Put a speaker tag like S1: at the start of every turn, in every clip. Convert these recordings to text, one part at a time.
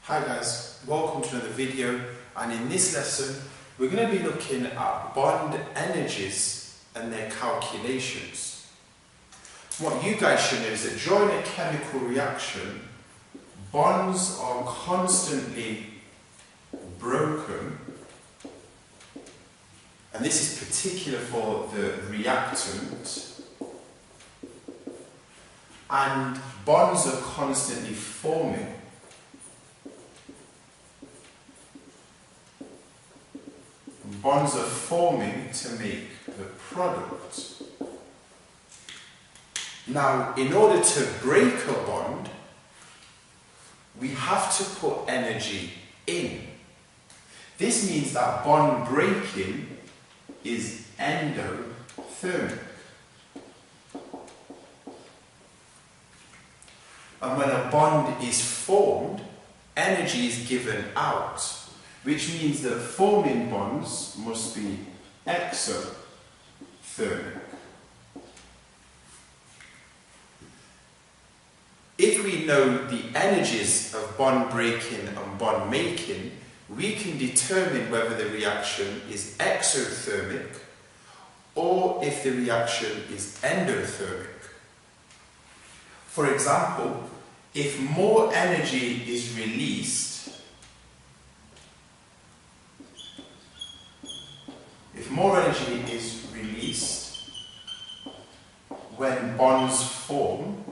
S1: Hi guys, welcome to another video, and in this lesson we're going to be looking at bond energies and their calculations. What you guys should know is that during a chemical reaction, bonds are constantly broken, and this is particular for the reactant, and bonds are constantly forming. Bonds are forming to make the product. Now, in order to break a bond, we have to put energy in. This means that bond breaking is endothermic. And when a bond is formed, energy is given out, which means that forming bonds must be exothermic. If we know the energies of bond breaking and bond making, we can determine whether the reaction is exothermic or if the reaction is endothermic. For example, if more energy is released when bonds form,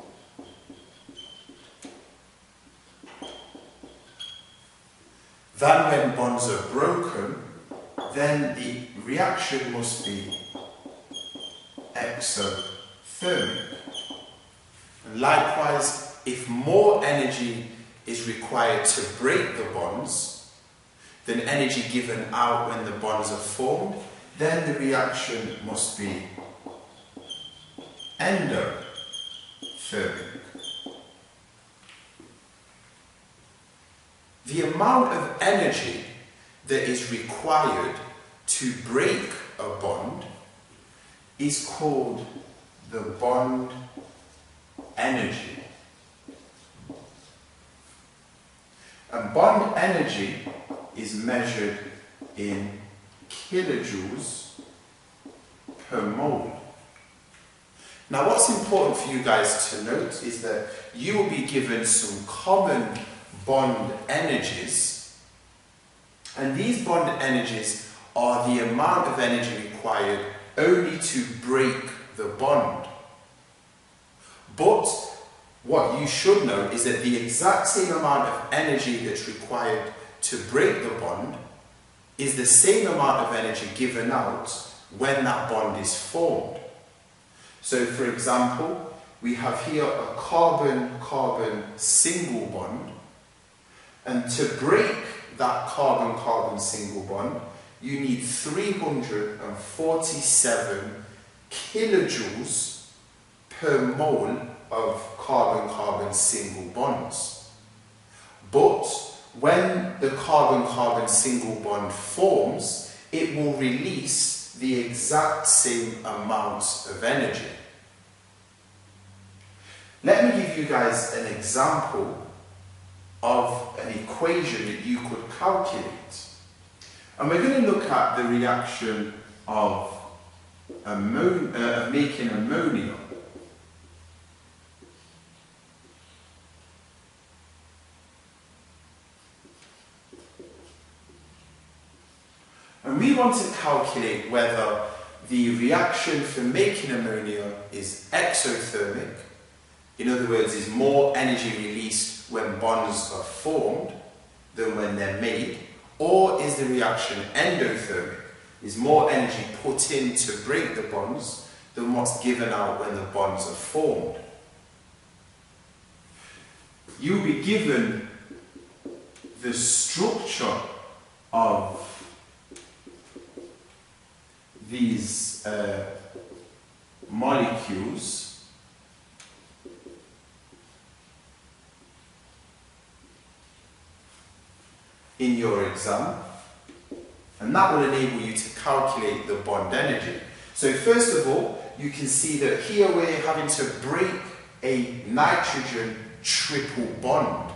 S1: than when bonds are broken, then the reaction must be exothermic. And likewise, if more energy is required to break the bonds than energy given out when the bonds are formed, then the reaction must be endothermic. The amount of energy that is required to break a bond is called the bond energy. And bond energy is measured in kilojoules per mole. Now, what's important for you guys to note is that you will be given some common bond energies, and these bond energies are the amount of energy required only to break the bond. But what you should know is that the exact same amount of energy that's required to break the bond is the same amount of energy given out when that bond is formed. So, for example, we have here a carbon-carbon single bond, and to break that carbon-carbon single bond, you need 347 kilojoules per mole of carbon-carbon single bonds. But when the carbon-carbon single bond forms, it will release the exact same amount of energy. Let me give you guys an example of an equation that you could calculate. And we're going to look at the reaction of making ammonia. And we want to calculate whether the reaction for making ammonia is exothermic, in other words, is more energy released when bonds are formed than when they're made, or is the reaction endothermic, is more energy put in to break the bonds than what's given out when the bonds are formed. You'll be given the structure of these molecules in your exam, and that will enable you to calculate the bond energy. So first of all, you can see that here we're having to break a nitrogen triple bond.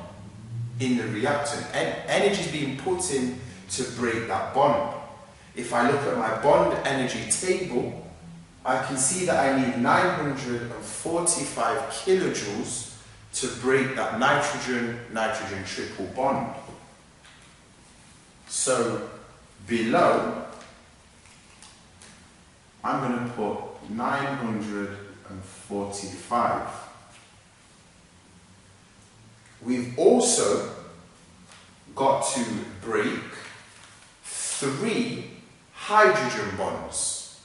S1: in the reactant. Energy is being put in to break that bond. If I look at my bond energy table, I can see that I need 945 kilojoules to break that nitrogen-nitrogen triple bond. So below, I'm going to put 945. We've also got to break 3 hydrogen bonds.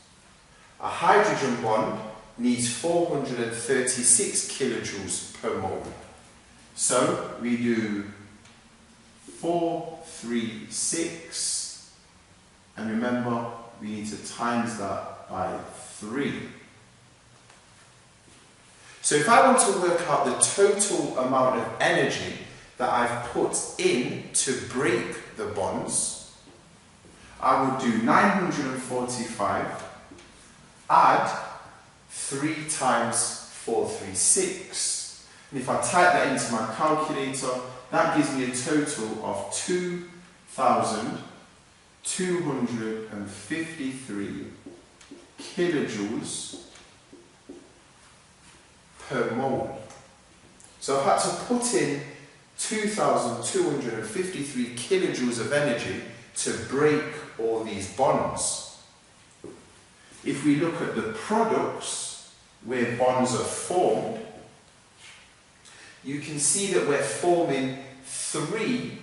S1: A hydrogen bond needs 436 kilojoules per mole. So we do 4, 3, 6, and remember we need to times that by 3. So if I want to work out the total amount of energy that I've put in to break the bonds, I would do 945 add 3 times 436. And if I type that into my calculator, that gives me a total of 2,253 kilojoules per mole. So I've had to put in 2,253 kilojoules of energy to break all these bonds. If we look at the products where bonds are formed, you can see that we're forming 3,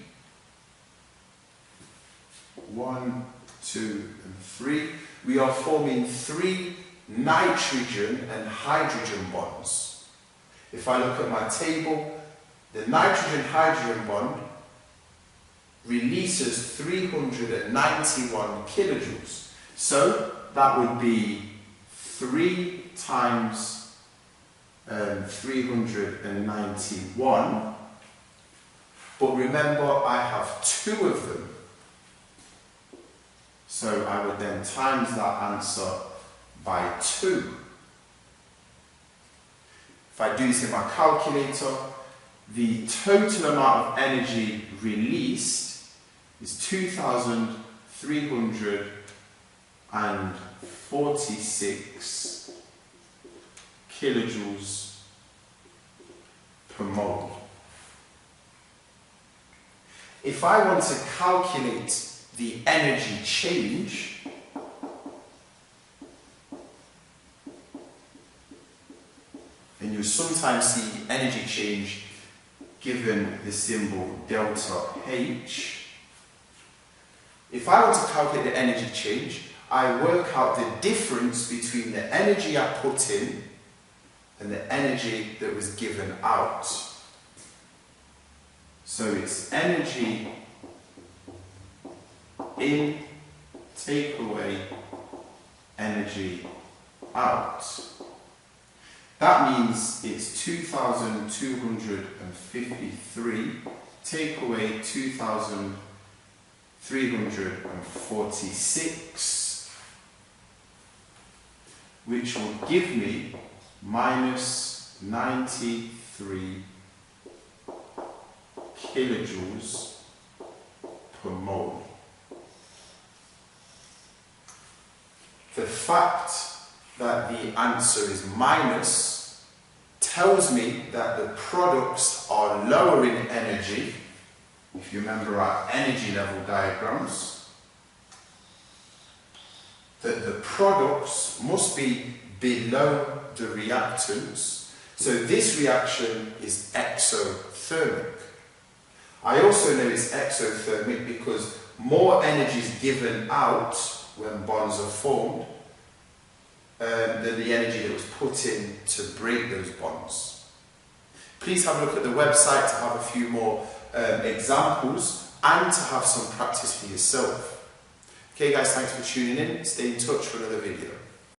S1: 1, 2, and 3. We are forming 3 nitrogen and hydrogen bonds. If I look at my table, the nitrogen-hydrogen bond releases 391 kilojoules. So that would be 3 times 391. But remember, I have 2 of them. So I would then times that answer by 2. If I do this in my calculator, the total amount of energy released is 2,346 kilojoules per mole. If I want to calculate the energy change, and you sometimes see energy change given the symbol delta H. If I want to calculate the energy change, I work out the difference between the energy I put in and the energy that was given out. So it's energy in, take away, energy out. That means it's 2,253, take away 2,346, which will give me minus 93 kilojoules per mole. The fact that the answer is minus tells me that the products are lower in energy. If you remember our energy level diagrams, that the products must be below the reactants. So this reaction is exothermic. I also know it's exothermic because more energy is given out when bonds are formed than the energy that was put in to break those bonds. Please have a look at the website to have a few more examples and to have some practice for yourself. Okay guys, thanks for tuning in. Stay in touch for another video.